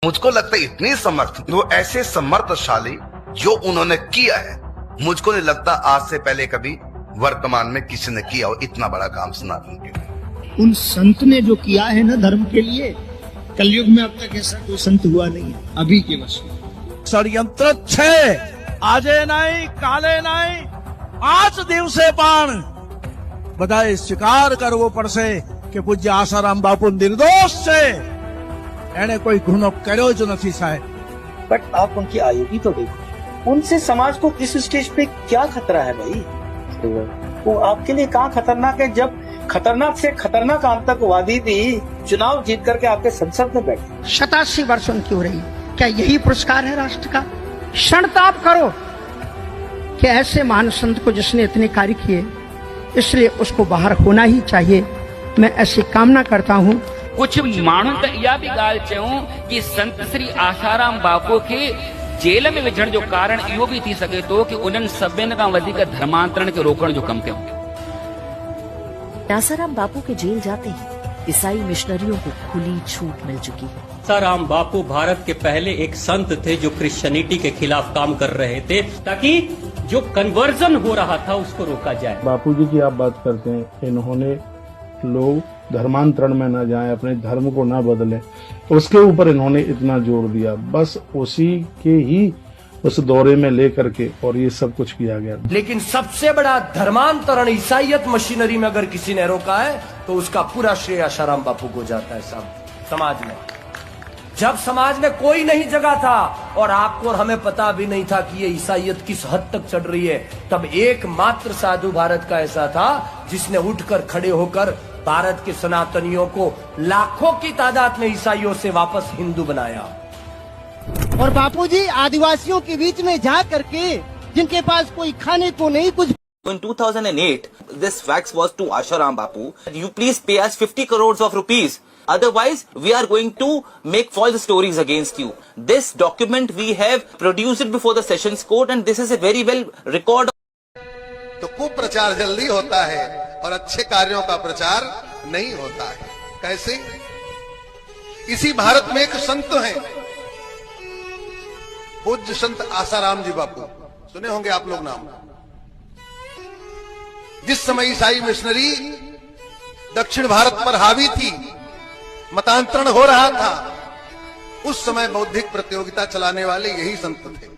मुझको लगता है इतनी समर्थ, वो ऐसे समर्थशाली जो उन्होंने किया है, मुझको नहीं लगता आज से पहले कभी वर्तमान में किसी ने किया हो इतना बड़ा काम सनातन के लिए। उन संत ने जो किया है ना धर्म के लिए, कलयुग में अब तक ऐसा कोई संत हुआ नहीं है। अभी के वर्ष ષડયંત્ર છે, આજે નહીં કાલે નહીં, 5 દિવસે પણ બધાએ સ્વીકાર કરવો પડશે કે પૂજ્ય આસારામ બાપુ નિર્દોષ છે, એને કોઈ ગુનો કર્યો જ નથી સાહેબ। बट आप उनकी आयु भी तो देखो, उनसे समाज को इस स्टेज पे क्या खतरा है भाई? वो आपके लिए कहाँ खतरनाक है, जब खतरनाक से खतरनाक आतंकवादी भी चुनाव जीत करके आपके संसद में बैठे। 87 वर्ष उनकी हो रही, क्या यही पुरस्कार है राष्ट्र का? क्षणताप करो कि ऐसे महान संत को जिसने इतने कार्य किए, इसलिए उसको बाहर होना ही चाहिए। मैं ऐसी कामना करता हूँ। कुछ माण्हुनि त इहा बि ॻाल्हि चयूं कि संत श्री आसाराम बापू खे जेल में विझण जो कारण इहो बि थी सघे थो कि उन्हनि सभिनि खां वधीक धर्मांतरण खे रोकण जो कमु कयो। आसाराम बापू के जेल जाते ही ईसाई मिशनरियों को खुली छूट मिल चुकी है। आसाराम बापू भारत के पहले एक संत थे जो क्रिश्चियनिटी के खिलाफ काम कर रहे थे, ताकि जो कन्वर्जन हो रहा था उसको रोका जाए। बापू जी की आप बात करते हैं, इन्होंने लोग धर्मांतरण में न जाएं, अपने धर्म को न बदलें, उसके ऊपर इन्होंने इतना जोर दिया। बस उसी के ही उस दौरे में लेकर के और ये सब कुछ किया गया। लेकिन सबसे बड़ा धर्मांतरण ईसाइयत मशीनरी में अगर किसी ने रोका है तो उसका पूरा श्रेय आसाराम बापू को जाता है। सब समाज में, जब समाज में कोई नहीं जगा था और आपको और हमें पता भी नहीं था कि ये ईसाइयत किस हद तक चढ़ रही है, तब एकमात्र साधु भारत का ऐसा था जिसने उठकर खड़े होकर भारत के सनातनियों को लाखों की तादाद में ईसाइयों से वापस हिंदू बनाया। और बापूजी आदिवासियों के बीच में जा करके, जिनके पास कोई खाने को नहीं कुछ। In 2008, this fax was to Asharam Bapu. You please pay us 50 crores of rupees. Otherwise, we are going to make false stories against you. This document we have produced it before the Sessions Court, and this is a very well record. तो कुप्रचार जल्दी होता है और अच्छे कार्यों का प्रचार नहीं होता है। कैसे? इसी भारत में एक संत हैं, पूज्य संत आसाराम जी बापू, सुने होंगे आप लोग नाम। जिस समय ईसाई मिशनरी दक्षिण भारत पर हावी थी, मतांतरण हो रहा था, उस समय बौद्धिक प्रतियोगिता चलाने वाले यही संत थे।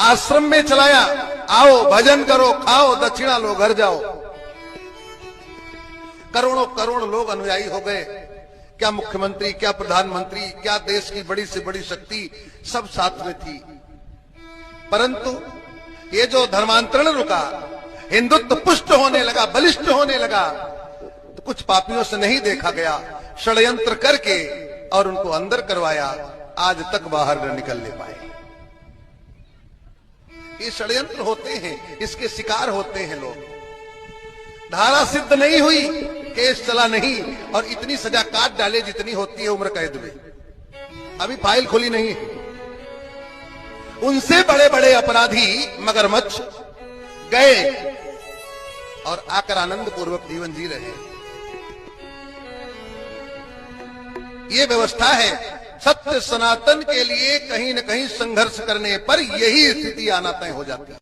आश्रम में चलाया, आओ भजन करो, खाओ, दक्षिणा लो, घर जाओ। करोड़ों करोड़ लोग अनुयायी हो गए। क्या मुख्यमंत्री, क्या प्रधानमंत्री, क्या देश की बड़ी से बड़ी शक्ति सब साथ में थी। परंतु ये जो धर्मांतरण रुका, हिंदुत्व पुष्ट होने लगा, बलिष्ठ होने लगा, तो कुछ पापियों से नहीं देखा गया, षड्यंत्र करके और उनको अंदर करवाया, आज तक बाहर न निकलने पाए। ये षड्यंत्र होते हैं, इसके शिकार होते हैं लोग। धारा सिद्ध नहीं हुई, केस चला नहीं, और इतनी सजा काट डाले जितनी होती है उम्र कैद में, अभी फाइल खुली नहीं है। उनसे बड़े बड़े अपराधी मगरमच्छ गए और आकर आनंद पूर्वक जीवन जी रहे। ये व्यवस्था है। सत्य सनातन के लिए कहीं न कहीं संघर्ष करने पर यही स्थिति आना तय हो जाती है।